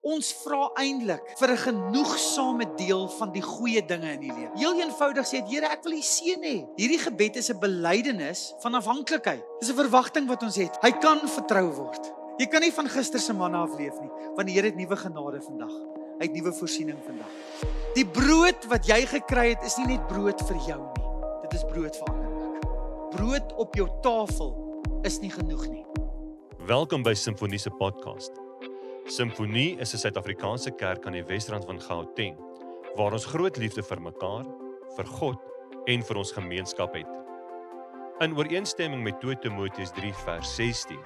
Ons vra eintlik vir 'n genoegsame deel van die goeie dinge in die lewe. Heel eenvoudig sê dit, Here, ek wil U seën hê. Hierdie gebed is 'n belydenis van afhanklikheid. Dis 'n verwagting wat ons het. Hy kan vertrou word. Jy kan nie van gister se manna afleef nie, want die Here het nuwe genade vandag. Hy het nuwe voorsiening vandag. Die brood wat jy gekry het, is nie net brood vir jou nie. Dit is brood vir ander ook. Brood op jou tafel is nie genoeg nie. Welkom by Simfonie se podcast. Simfonie is 'n Suid-Afrikaanse kerk aan die Wesrand van Gauteng, waar ons groot liefde vir mekaar, vir God en vir ons gemeenskap het. In ooreenstemming met 2 Timoteus 3 vers 16,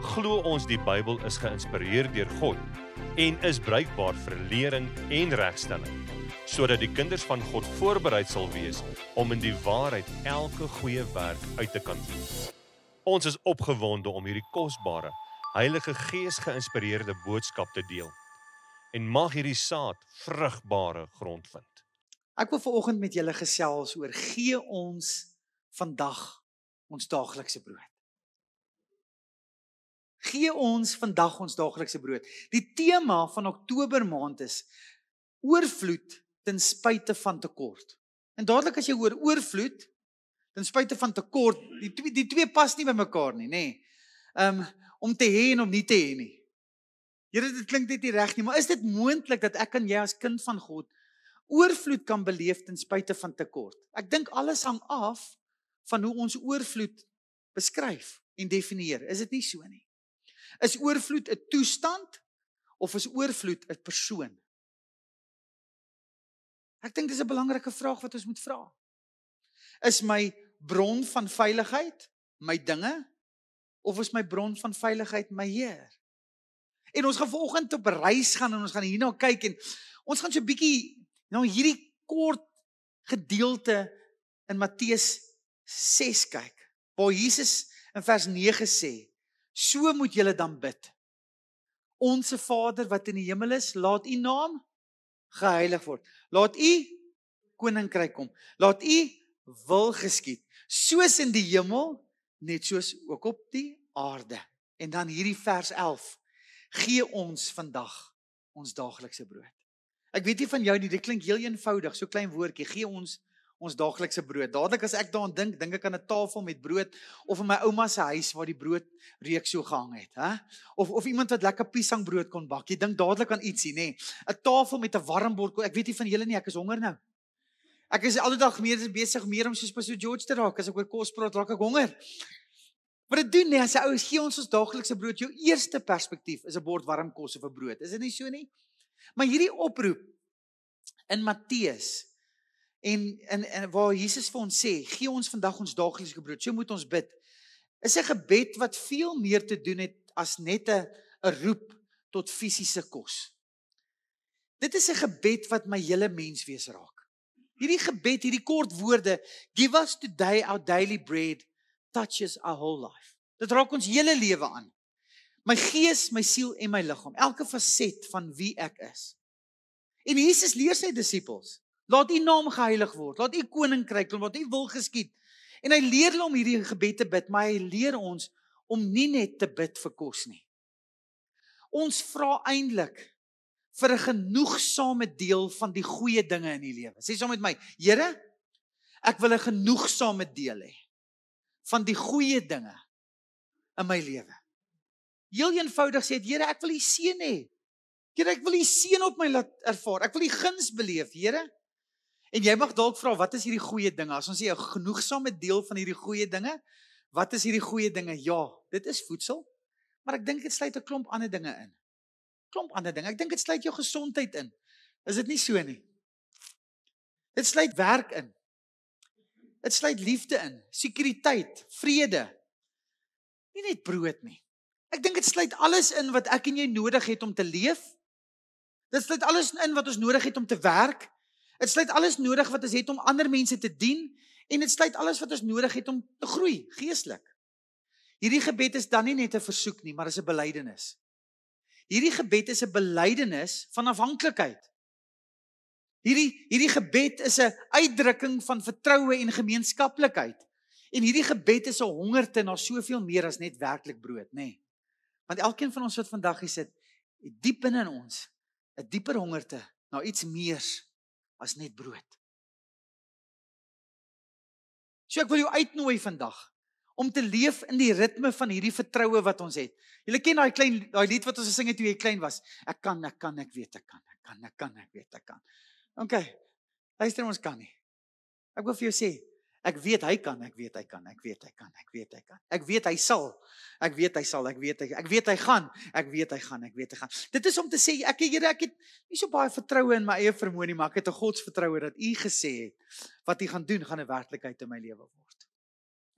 glo ons die Bybel is geïnspireer deur God en is bruikbaar vir lering en regstelling, sodat die kinders van God voorbereid sal wees om in die waarheid elke goeie werk uit te kan doen. Ons is opgewonde om hierdie kosbare, Heilige Gees geïnspireerde boodskap te deel en mag hierdie saad vrugbare grond vind. Ek wil vanoggend met julle gesels oor gee ons vandag ons daaglikse brood. Gee ons vandag ons daaglikse brood. Die tema van Oktober maand is oorvloed ten spyte van tekort. En dadelik as jy hoor oorvloed ten spyte van tekort, die twee pas nie by mekaar nie, nê. Om te hê en om nie te hê nie. Here, dit klink net nie reg nie, maar is dit moontlik dat ek en jy as kind van God oorvloed kan beleef ten spyte van tekort? Ek dink alles hang af van hoe ons oorvloed beskryf en definieer. Is dit nie so nie? Is oorvloed 'n toestand of is oorvloed 'n persoon? Ek dink dis 'n belangrike vraag wat ons moet vra. Is my bron van veiligheid my dinge of is my bron van veiligheid my Heer? En ons gaan vanoggend op 'n reis gaan en ons gaan hierna kyk en ons gaan so 'n bietjie na hierdie kort gedeelte in Matteus 6 kyk, waar Jesus in vers 9 sê, so moet julle dan bid. Onse Vader wat in die hemel is, laat U naam geheilig word. Laat U koninkryk kom. Laat U wil geskied, soos in die hemel, net soos ook op die aarde. En dan hierdie vers 11, gee ons vandag ons daaglikse brood. Ek weet nie van jou nie, dit klink heel eenvoudig, so klein woordjie, gee ons daaglikse brood. Dadelik as ek daaraan dink ek aan 'n tafel met brood, of in my ouma se huis waar die brood reuk so gehang het, hè? Of iemand wat lekker piesangbrood kon bak. Jy dink dadelik aan ietsie, nê? 'n Tafel met 'n warm bord. Ek weet nie van julle nie, ek is honger nou. Ek is aldag besig om soos Pastor George te raak. As ek oor kos praat, raak ek honger. Wat dit doen, as 'n ou gee ons daaglikse brood, jou eerste perspektief is 'n bord warm kos of 'n brood. Is dit nie so nie? Maar hierdie oproep in Matteus en waar Jesus vir ons sê, gee ons vandag ons daaglikse brood, so moet ons bid, is 'n gebed wat veel meer te doen het as net 'n roep tot fisiese kos. Dit is 'n gebed wat my hele menswees raak. Hierdie gebed, hierdie kort woorde, give us today our daily bread, touches our whole life. Dit raak ons hele lewe aan. My gees, my siel en my liggaam, elke faset van wie ek is. En Jesus leer sy disippels, laat U naam geheilig word, laat U koninkryk kom, laat U wil geskied. En hy leer hulle om hierdie gebed te bid, maar hy leer ons om nie net te bid vir kos nie. Ons vra eintlik vir 'n genoegsame deel van die goeie dinge in die lewe. Sê saam met my, Here, ek wil 'n genoegsame deel hê van die goeie dinge in my lewe. Heel eenvoudig sê dit, Here, ek wil U seën hê. Here, ek wil U seën op my laat ervaar. Ek wil U guns beleef, Here. En jy mag dalk vra, wat is hierdie goeie dinge? As ons sê 'n genoegsame deel van hierdie goeie dinge, wat is hierdie goeie dinge? Ja, dit is voedsel, maar ek dink dit sluit 'n klomp ander dinge in. Ek dink dit sluit jou gesondheid in. Is dit nie so nie? Dit sluit werk in. Dit sluit liefde in, sekuriteit, vrede. Nie net brood nie. Ek dink dit sluit alles in wat ek en jy nodig het om te leef. Dit sluit alles in wat ons nodig het om te werk. Dit sluit alles nodig wat ons het om ander mense te dien. En dit sluit alles wat ons nodig het om te groei, geestelik. Hierdie gebed is dan nie net 'n versoek nie, maar is 'n belydenis. Hierdie gebed is 'n belydenis van afhanklikheid. Hierdie gebed is 'n uitdrukking van vertroue en gemeenskaplikheid. En hierdie gebed is 'n hongerte na soveel meer as net werklik brood, nê? Want elkeen van ons wat vandag hier sit, diep binne in ons 'n dieper hongerte na iets meer as net brood. So ek wil jou uitnooi vandag om te leef in die ritme van hierdie vertroue wat ons het. Julle ken daai lied wat ons gesing het toe jy klein was. Ek kan, ek weet ek kan. Okay. Luister, ons kan nie. Ek wil vir jou sê, ek weet hy kan. Ek weet hy sal. Ek weet hy gaan. Dit is om te sê, Here, ek het nie so baie vertroue in my eie vermoë nie, maar ek het 'n godsvertroue dat U gesê het wat U gaan doen, gaan 'n werklikheid in my lewe word.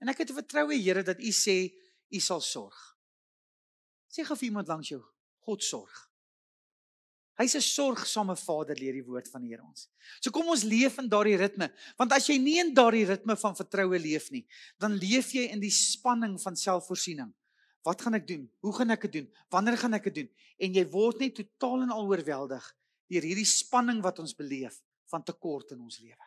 En ek het 'n vertroue, Here, dat U sê U sal sorg. Sê gou vir iemand langs jou, God sorg. Hy's 'n sorgsame Vader, leer die woord van die Here ons. So kom ons leef in daardie ritme, want as jy nie in daardie ritme van vertroue leef nie, dan leef jy in die spanning van selfvoorsiening. Wat gaan ek doen? Hoe gaan ek dit doen? Wanneer gaan ek dit doen? En jy word net totaal en al oorweldig deur hierdie spanning wat ons beleef van tekort in ons lewe.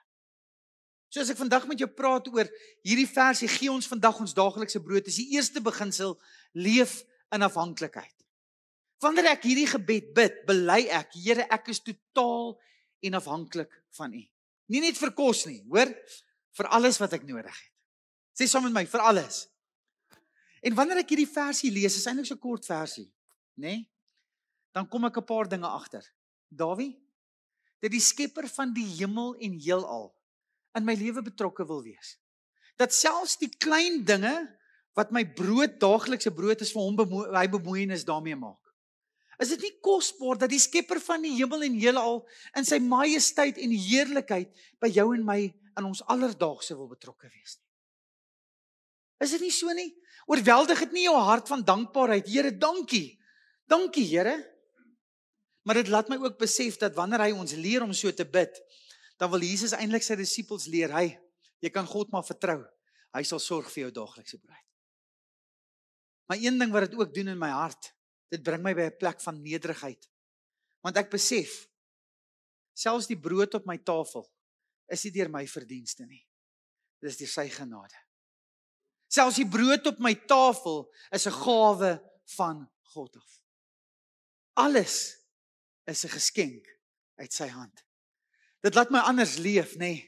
So as ek vandag met jou praat oor hierdie versie, gee ons vandag ons daaglikse brood, is die eerste beginsel, leef in afhanklikheid. Wanneer ek hierdie gebed bid, bely ek, Here, ek is totaal en afhanklik van U. Nie net vir kos nie, hoor, vir alles wat ek nodig het. Sê saam met my, vir alles. En wanneer ek hierdie versie lees, is eintlik so 'n kort versie, né? Dan kom ek 'n paar dinge agter. Dawie, dat die skepper van die hemel en heelal in my lewe betrokke wil wees. Dat selfs die klein dinge wat my brood, daaglikse brood is vir hom hy bemoeienis daarmee maak. Is dit nie kosbaar dat die skepper van die hemel en heelal in sy majesteit en heerlikheid by jou en my in ons alledaagse wil betrokke wees nie? Is dit nie so nie? Oorweldig dit nie jou hart van dankbaarheid? Here, dankie. Dankie, Here. Maar dit laat my ook besef dat wanneer hy ons leer om so te bid, dan wil Jesus eintlik sy disippels leer, jy kan God maar vertrou. Hy sal sorg vir jou daaglikse brood. Maar een ding wat dit ook doen in my hart, dit bring my by 'n plek van nederigheid. Want ek besef, selfs die brood op my tafel is nie deur my verdienste nie. Dit is deur sy genade. Selfs die brood op my tafel is 'n gawe van God af. Alles is 'n geskenk uit sy hand. Dit laat my anders leef, nê?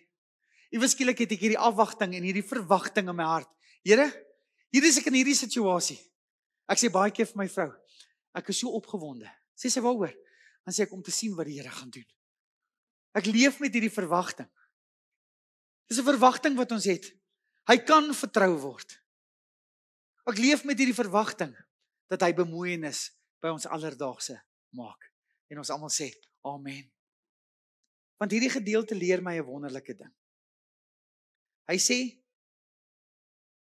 Iewers skielik het ek hierdie afwagting en hierdie verwagting in my hart. Here, hier is ek in hierdie situasie. Ek sê baie keer vir my vrou, ek is so opgewonde. Sê sy, waaroor? Dan sê ek, om te sien wat die Here gaan doen. Ek leef met hierdie verwagting. Dis 'n verwagting wat ons het. Hy kan vertrou word. Ek leef met hierdie verwagting dat hy bemoeienis by ons alledaagse maak. En ons almal sê, amen. Want hierdie gedeelte leer my 'n wonderlike ding. Hy sê,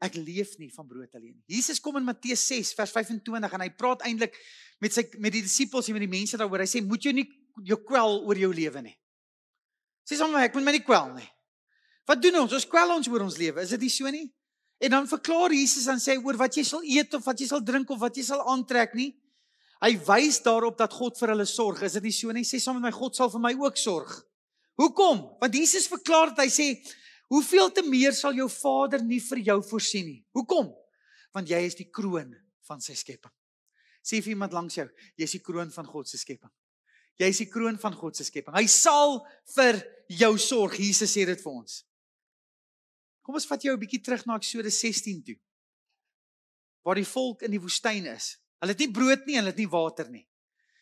ek leef nie van brood alleen nie. Jesus kom in Matteus 6 vers 25 en hy praat eintlik met die disippels en met die mense daaroor. Hy sê, moet jy nie jou kwel oor jou lewe nie. Sê saam met my, ek moet my nie kwel nie. Wat doen ons? Ons kwel ons oor ons lewe. Is dit nie so nie? En dan verklaar Jesus en sê oor wat jy sal eet of wat jy sal drink of wat jy sal aantrek nie. Hy wys daarop dat God vir hulle sorg. Is dit nie so nie? Sê saam met my, God sal vir my ook sorg. Hoekom? Want Jesus verklaar dat hy sê, hoeveel te meer sal jou Vader nie vir jou voorsien nie. Hoekom? Want jy is die kroon van sy skepping. Sê vir iemand langs jou, jy is die kroon van God se skepping. Jy is die kroon van God se skepping. Hy sal vir jou sorg. Jesus sê dit vir ons. Kom ons vat jou 'n bietjie terug na Eksodus 16 toe. Waar die volk in die woestyn is. Hulle het nie brood nie, hulle het nie water nie.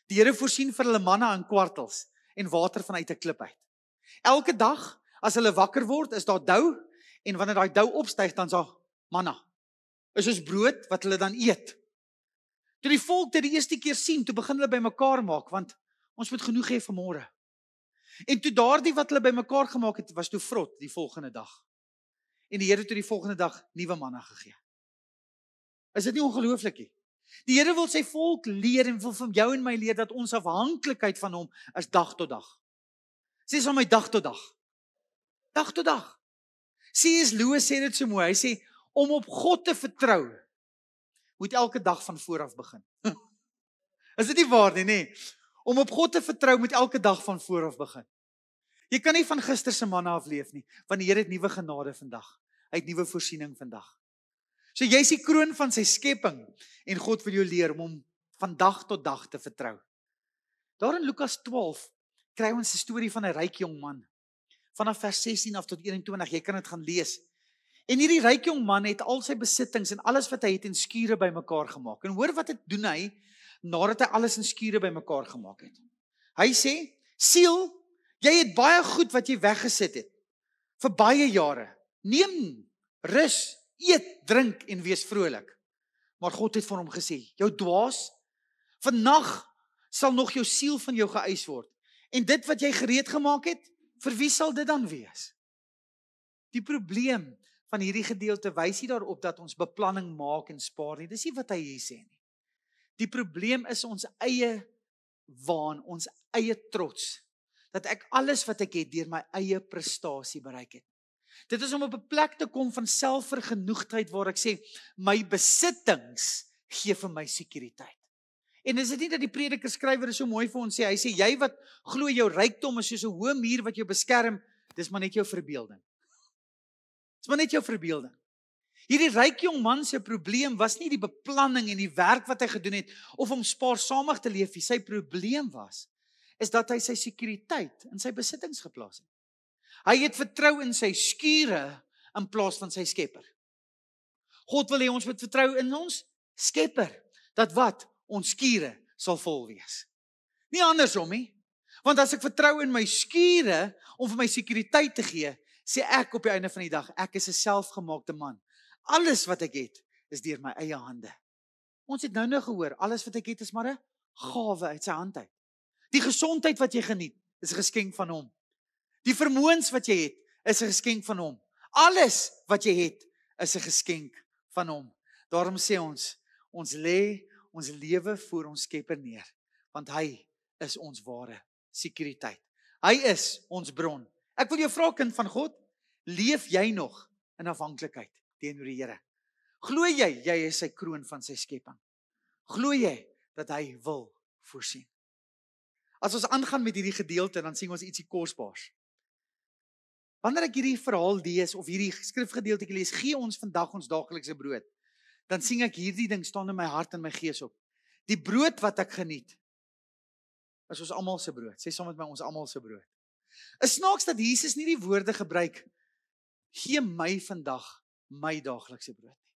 Die Here voorsien vir hulle manna in kwartels en water vanuit 'n klip uit. Elke dag as hulle wakker word, is daar dou en wanneer daai dou opstyg, dan is daar manna. Is soos brood wat hulle dan eet. Toe die volk dit die eerste keer sien, toe begin hulle bymekaar maak, want ons moet genoeg hê vir môre. En toe daardie wat hulle bymekaar gemaak het, was toe vrot die volgende dag. En die Here het toe die volgende dag nuwe manna gegee. Is dit nie ongelooflik nie? Die Here wil sy volk leer en wil van jou en my leer dat ons afhanklikheid van hom is dag tot dag. Sê saam my, dag tot dag. Dag tot dag. C.S. Lewis sê dit so mooi. Hy sê, om op God te vertrou, moet elke dag van vooraf begin. Is dit nie waar nie, nee? Om op God te vertrou, moet elke dag van vooraf begin. Jy kan nie van gister se manna afleef nie, want die Here het nuwe genade vandag. Hy het nuwe voorsiening vandag. So jy is die kroon van sy skepping, en God wil jou leer om hom van dag tot dag te vertrou. Daar in Lukas 12 kry ons 'n storie van 'n ryk jong man. Vanaf vers 16 af tot 21, jy kan dit gaan lees. En hierdie ryk jong man het al sy besittings en alles wat hy het in skure bymekaar gemaak. En hoor wat doen hy nadat hy alles in skure bymekaar gemaak het. Hy sê, siel, jy het baie goed wat jy weggesit het vir baie jare. Neem rus, eet, drink en wees vrolik. Maar God het vir hom gesê, jou dwaas, vannag sal nog jou siel van jou geëis word. En dit wat jy gereed gemaak het, vir wie sal dit dan wees? Die probleem van hierdie gedeelte wys nie daarop dat ons beplanning maak en spaar nie. Dis nie wat hy hier sê nie. Die probleem is ons eie waan, ons eie trots, dat ek alles wat ek het deur my eie prestasie bereik het. Dit is om op 'n plek te kom van selfvergenoegdheid waar ek sê, my besittings gee vir my sekuriteit. En is dit nie dat die prediker skrywer is so mooi vir ons sê, hy sê, jy wat glo jou rykdom is soos 'n hoë muur wat jou beskerm, dis maar net jou verbeelding. Dis maar net jou verbeelding. Hierdie ryk jong man se probleem was nie die beplanning en die werk wat hy gedoen het, of om spaarsamig te leef nie. Sy probleem is dat hy sy sekuriteit in sy besittings geplaas het. Hy het vertrou in sy skure in plaas van sy Skepper. God wil hê ons moet vertrou in ons Skepper, dat wat? Ons skure sal vol wees. Nie andersom nie, want as ek vertrou in my skure om vir my sekuriteit te gee, sê ek op die einde van die dag, ek is 'n selfgemaakte man. Alles wat ek het, is deur my eie hande. Ons het nou gehoor, alles wat ek het is maar 'n gawe uit sy hand uit. Die gesondheid wat jy geniet, is 'n geskenk van hom. Die vermoëns wat jy het, is 'n geskenk van hom. Alles wat jy het, is 'n geskenk van hom. Daarom sê ons lê ons lewe voor ons Skepper neer, want hy is ons ware sekuriteit. Hy is ons bron. Ek wil jou vra, kind van God, leef jy nog in afhanklikheid teenoor die Here? Glo jy is sy kroon van sy skepping? Glo jy dat hy wil voorsien? As ons aangaan met hierdie gedeelte, dan sien ons ietsie kosbaars. Wanneer ek hierdie verhaal lees, of hierdie skrifgedeelte lees, gee ons vandag ons daaglikse brood, dan sien ek hierdie ding staan in my hart en my gees op. Die brood wat ek geniet, is ons almal se brood. Sê saam met my, ons almal se brood. Is snaaks dat Jesus nie die woorde gebruik, gee my vandag my daaglikse brood nie.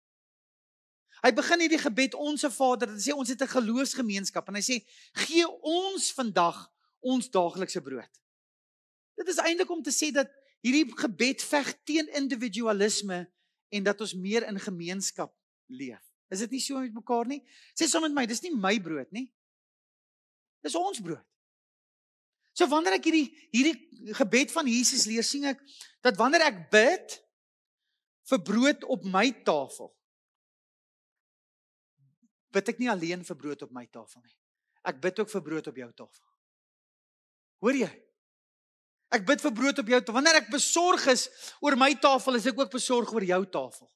Hy begin hierdie gebed, Onse Vader, dit sê ons het 'n geloofsgemeenskap, en hy sê, gee ons vandag ons daaglikse brood. Dit is eintlik om te sê dat hierdie gebed veg teen individualisme en dat ons meer in gemeenskap leef. Is dit nie so met mekaar nie? Sê saam met my, dis nie my brood nie. Dis ons brood. So wanneer ek hierdie gebed van Jesus leer, sien ek dat wanneer ek bid vir brood op my tafel, bid ek nie alleen vir brood op my tafel nie. Ek bid ook vir brood op jou tafel. Hoor jy? Ek bid vir brood op jou tafel. Wanneer ek besorg is oor my tafel, is ek ook besorg oor jou tafel.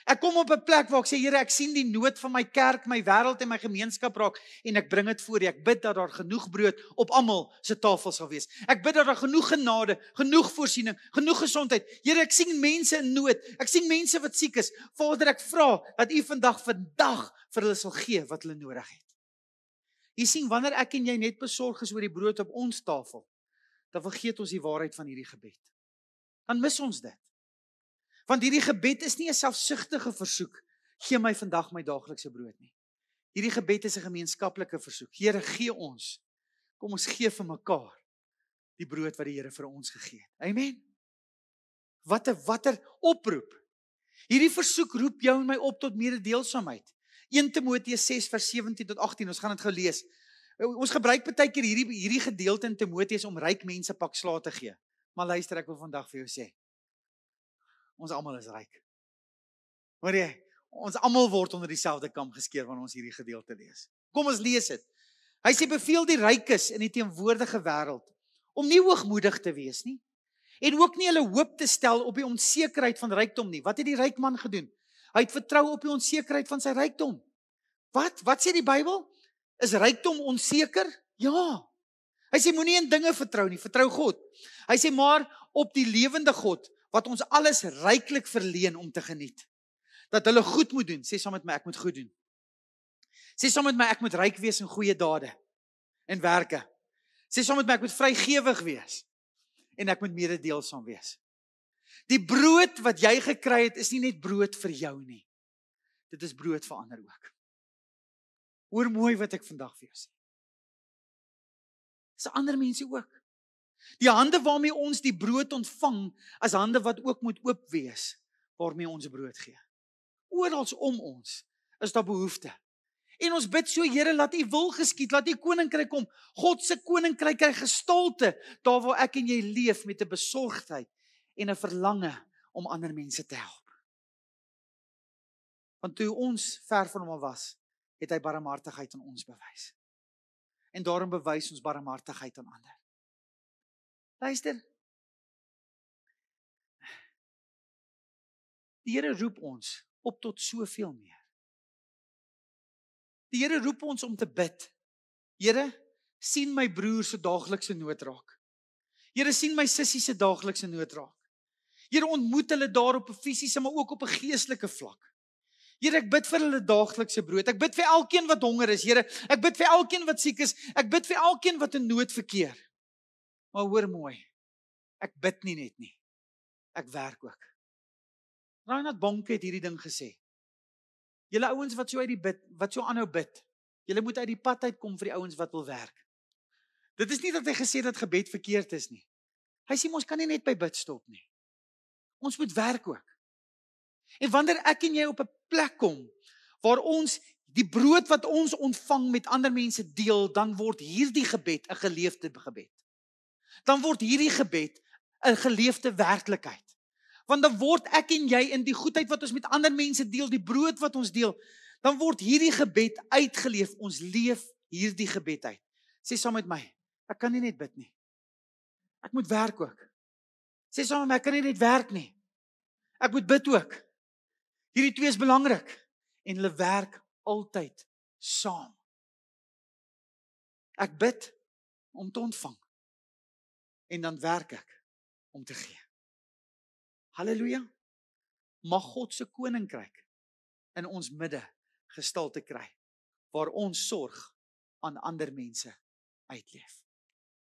Ek kom op 'n plek waar ek sê, Here, ek sien die nood van my kerk, my wêreld en my gemeenskap raak, en ek bring dit voor U. Ek bid dat daar genoeg brood op almal se tafel sal wees. Ek bid dat daar genoeg genade, genoeg voorsiening, genoeg gesondheid. Here, ek sien mense in nood. Ek sien mense wat siek is. Vader, ek vra dat U vandag vir hulle sal gee wat hulle nodig het. Jy sien, wanneer ek en jy net besorg is oor die brood op ons tafel, dan vergeet ons die waarheid van hierdie gebed. Dan mis ons dit. Want hierdie gebed is nie 'n selfsugtige versoek, gee my vandag my daaglikse brood nie. Hierdie gebed is 'n gemeenskaplike versoek. Here, gee ons, kom ons gee vir mekaar die brood wat die Here vir ons gegee het. Amen. Watter oproep. Hierdie versoek roep jou en my op tot mededeelsaamheid. 1 Timoteus 6 vers 17 tot 18, ons gaan dit gou lees. Ons gebruik baie keer hierdie gedeelte in Timoteus om ryk mense pak slaag te gee. Maar luister, ek wil vandag vir jou sê, ons almal is ryk. Hoor jy? Ons almal word onder dieselfde kam geskeer wanneer ons hierdie gedeelte lees. Kom ons lees dit. Hy sê, beveel die rykes in die teenwoordige wêreld om nie hoogmoedig te wees nie, en ook nie hulle hoop te stel op die onsekerheid van rykdom nie. Wat het die ryk man gedoen? Hy het vertrou op die onsekerheid van sy rykdom. Wat sê die Bybel? Is rykdom onseker? Ja. Hy sê, moenie in dinge vertrou nie, vertrou God. Hy sê, maar op die lewende God, wat ons alles ryklik verleen om te geniet. Dat hulle goed moet doen. Sê saam met my, ek moet goed doen. Sê saam met my, ek moet ryk wees in goeie dade. en werke. Sê saam met my, ek moet vrygewig wees en ek moet mededeelsaam wees. Die brood wat jy gekry het is nie net brood vir jou nie. Dit is brood vir ander ook. Hoor mooi wat ek vandag vir jou sê. Dis ander mense ook. Die hande waarmee ons die brood ontvang, as hande wat ook moet oop wees, waarmee ons brood gee. Orals om ons is daar behoefte. En ons bid so, Here, laat U wil geskied, laat U koninkryk kom. God se koninkryk kry gestalte daar waar ek en jy leef met 'n besorgdheid en 'n verlange om ander mense te help. Want toe ons ver van hom was, het hy barmhartigheid aan ons bewys. En daarom bewys ons barmhartigheid aan ander. Luister. Die Here roep ons op tot soveel meer. Die Here roep ons om te bid. Here, sien my broer se daaglikse nood raak. Here, sien my sussie se daaglikse nood raak. Here, ontmoet hulle daar op 'n fisiese, maar ook op 'n geestelike vlak. Here, ek bid vir hulle daaglikse brood. Ek bid vir elkeen wat honger is, Here. Ek bid vir elkeen wat siek is. Ek bid vir elkeen wat in nood verkeer. Maar hoor mooi, ek bid nie net nie. Ek werk ook. Reinhard Bonke het hierdie ding gesê. Julle ouens wat so uit die bid, wat so aanhou bid, julle moet uit die pad uitkom vir die ouens wat wil werk. Dit is nie dat hy gesê dat gebed verkeerd is nie. Hy sê ons kan nie net by bid stop nie. Ons moet werk ook. En wanneer ek en jy op 'n plek kom waar ons die brood wat ons ontvang met ander mense deel, dan word hierdie gebed 'n geleefde gebed. Dan word hierdie gebed 'n geleefde werklikheid. Want dan word ek en jy in die goedheid wat ons met ander mense deel, die brood wat ons deel, dan word hierdie gebed uitgeleef. Ons leef hierdie gebed uit. Sê saam met my, ek kan nie net bid nie. Ek moet werk ook. Sê saam met my, ek kan nie net werk nie. Ek moet bid ook. Hierdie twee is belangrik. En hulle werk altyd saam. Ek bid om te ontvang. En dan werk ek om te gee. Halleluja. Mag God se koninkryk in ons midde gestalte kry, waar ons sorg aan ander mense uitleef.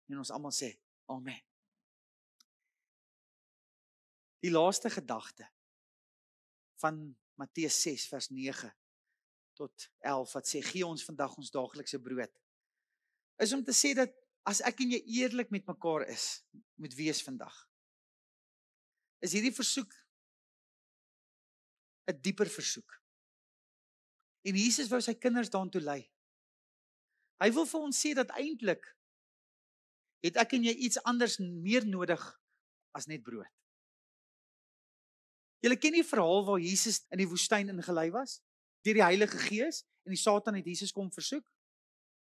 En ons almal sê, amen. Die laaste gedagte van Matteus 6 vers 9 tot 11 wat sê, gee ons vandag ons daaglikse brood, is om te sê dat as ek en jy eerlik met mekaar is, moet wees vandag, is hierdie versoek 'n dieper versoek. En Jesus wou sy kinders daartoe lei. Hy wil vir ons sê dat eintlik het ek en jy iets anders meer nodig as net brood. Julle ken die verhaal waar Jesus in die woestyn ingelei was, deur die Heilige Gees, en die Satan het Jesus kom versoek.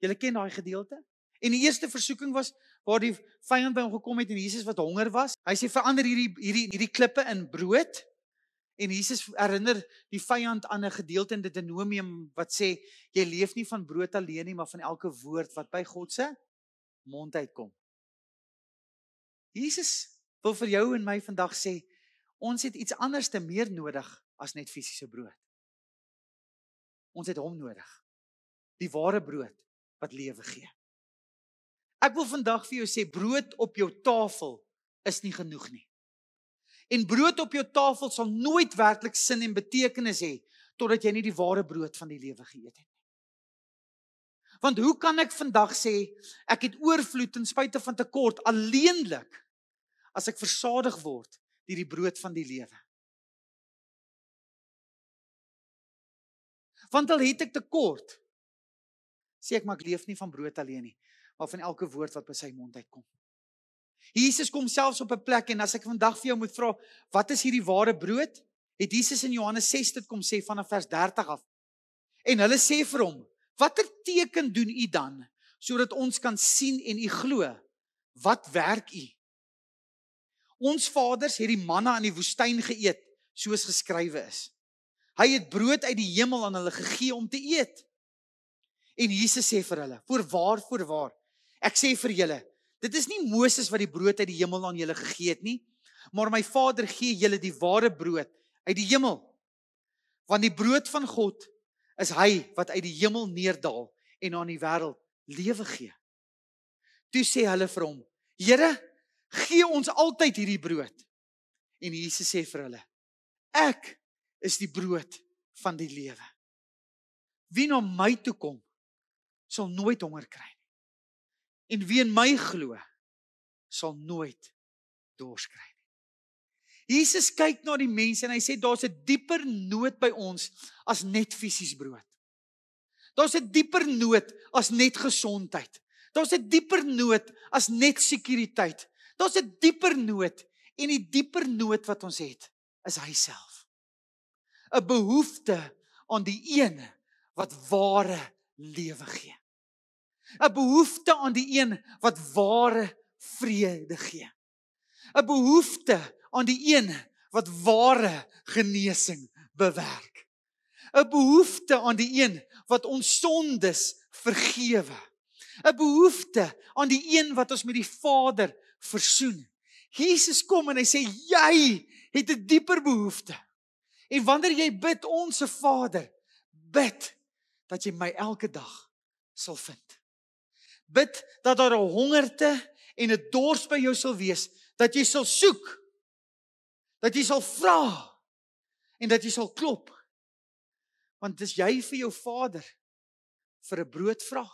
Julle ken daai gedeelte? En die eerste versoeking was waar die vyand by hom gekom het en Jesus wat honger was. Hy sê verander hierdie klippe in brood. En Jesus herinner die vyand aan 'n gedeelte in Deuteronomium wat sê jy leef nie van brood alleen nie, maar van elke woord wat by God se mond uitkom. Jesus wil vir jou en my vandag sê ons het iets anders te meer nodig as net fisiese brood. Ons het hom nodig. Die ware brood wat lewe gee. Ek wil vandag vir jou sê, brood op jou tafel is nie genoeg nie. En brood op jou tafel sal nooit werklik sin en betekenis hê, totdat jy nie die ware brood van die lewe geëet het. Want hoe kan ek vandag sê, ek het oorvloed ten spyte van tekort, alleenlik, as ek versadig word deur die brood van die lewe? Want al het ek tekort, sê ek maar ek leef nie van brood alleen nie, maar van elke woord wat by sy mond uitkom. Jesus kom selfs op 'n plek, en as ek vandag vir jou moet vra, wat is hierdie ware brood? Het Jesus in Johannes 6 dit kom sê vanaf vers 30 af. En hulle sê vir hom, watter teken doen u dan, sodat ons kan sien en u glo? Wat werk u? Ons vaders het die manna in die woestyn geëet, soos geskrywe is. Hy het brood uit die hemel aan hulle gegee om te eet. En Jesus sê vir hulle, voorwaar, ek sê vir julle, dit is nie Moses wat die brood uit die hemel aan julle gegee het nie, maar my Vader gee julle die ware brood uit die hemel. Want die brood van God is hy wat uit die hemel neerdal en aan die wêreld lewe gee. Toe sê hulle vir hom, Here, gee ons altyd hierdie brood. En Jesus sê vir hulle, ek is die brood van die lewe. Wie na my toe kom, sal nooit honger kry nie. En wie in my glo, sal nooit dors kry nie. Jesus kyk na die mense en hy sê, daar's 'n dieper nood by ons as net fisies brood. Daar's 'n dieper nood as net gesondheid. Daar's 'n dieper nood as net sekuriteit. Daar's 'n dieper nood, en die dieper nood wat ons het, is hy self. 'n Behoefte aan die een wat ware lewe gee. 'n Behoefte aan die een wat ware vrede gee. 'n Behoefte aan die een wat ware genesing bewerk. 'n Behoefte aan die een wat ons sondes vergewe. 'n Behoefte aan die een wat ons met die Vader versoen. Jesus kom en hy sê, jy het 'n dieper behoefte. En wanneer jy bid, onsse Vader, bid dat jy my elke dag sal vind. Bid dat daar 'n hongerte en 'n dors by jou sal wees, dat jy sal soek, dat jy sal vra, en dat jy sal klop. Want as jy vir jou Vader vir 'n brood vra,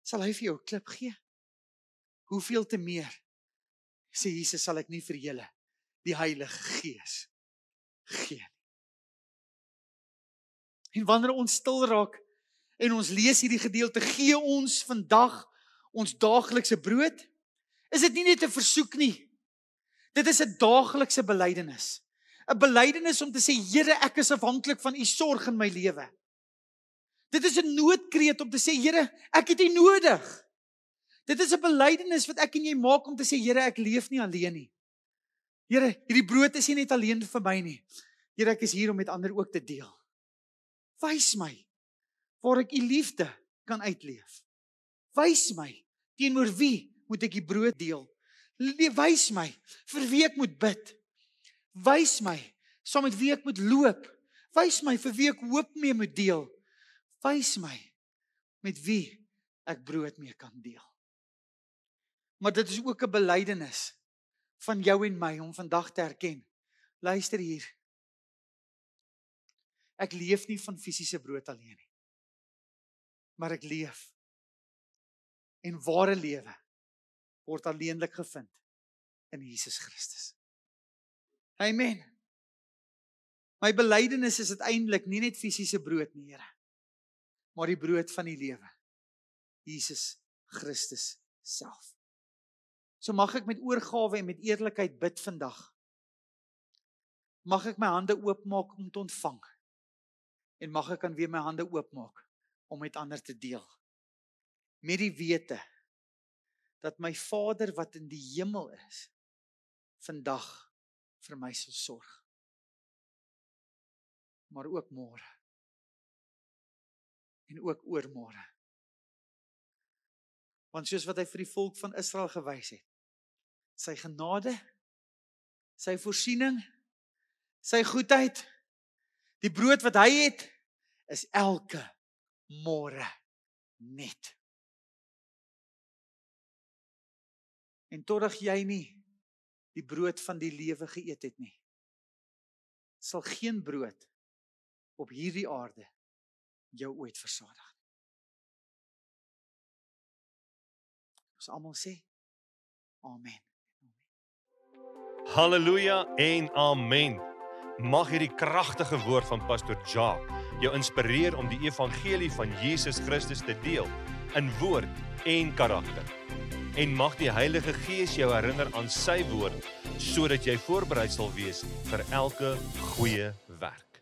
sal hy vir jou 'n klip gee. Hoeveel te meer, sê Jesus, sal ek nie vir julle die Heilige Gees gee. En wanneer ons stil raak en ons lees hierdie gedeelte, gee ons vandag ons daaglikse brood, is dit nie net 'n versoek nie. Dit is 'n daaglikse belydenis. 'n Belydenis om te sê, Here, ek is afhanklik van u sorg in my lewe. Dit is 'n noodkreet om te sê, Here, ek het u nodig. Dit is 'n belydenis wat ek en jy maak om te sê, Here, ek leef nie alleen nie. Here, hierdie brood is nie net alleen vir my nie. Here, ek is hier om met ander ook te deel. Wys my waar ek u liefde kan uitleef. Wys my teenoor wie moet ek die brood deel. Wys my vir wie ek moet bid. Wys my saam met wie ek moet loop. Wys my vir wie ek hoop mee moet deel. Wys my met wie ek brood mee kan deel. Maar dit is ook 'n belydenis van jou en my om vandag te erken. Luister hier. Ek leef nie van fisiese brood alleen nie. Maar ek leef. En ware lewe word alleenlik gevind in Jesus Christus. Amen. My belydenis is uiteindelik nie net fisiese brood nie, Here, maar die brood van die lewe. Jesus Christus self. So mag ek met oorgawe en met eerlikheid bid vandag. Mag ek my hande oopmaak om te ontvang. En mag ek dan weer my hande oopmaak om met ander te deel. Met die wete dat my Vader wat in die hemel is, vandag vir my sal sorg. Maar ook môre. En ook oormôre. Want soos wat hy vir die volk van Israel gewys het, sy genade, sy voorsiening, sy goedheid, die brood wat hy het, is elke môre net. En totdat jy nie die brood van die lewe geëet het nie, sal geen brood op hierdie aarde jou ooit versadig. Ons almal sê, amen. Halleluja en amen. Mag hierdie kragtige woord van Pastor Jacques jou inspireer om die evangelie van Jesus Christus te deel in woord en karakter. En mag die Heilige Gees jou herinner aan sy woord, sodat jy voorberei sal wees vir elke goeie werk.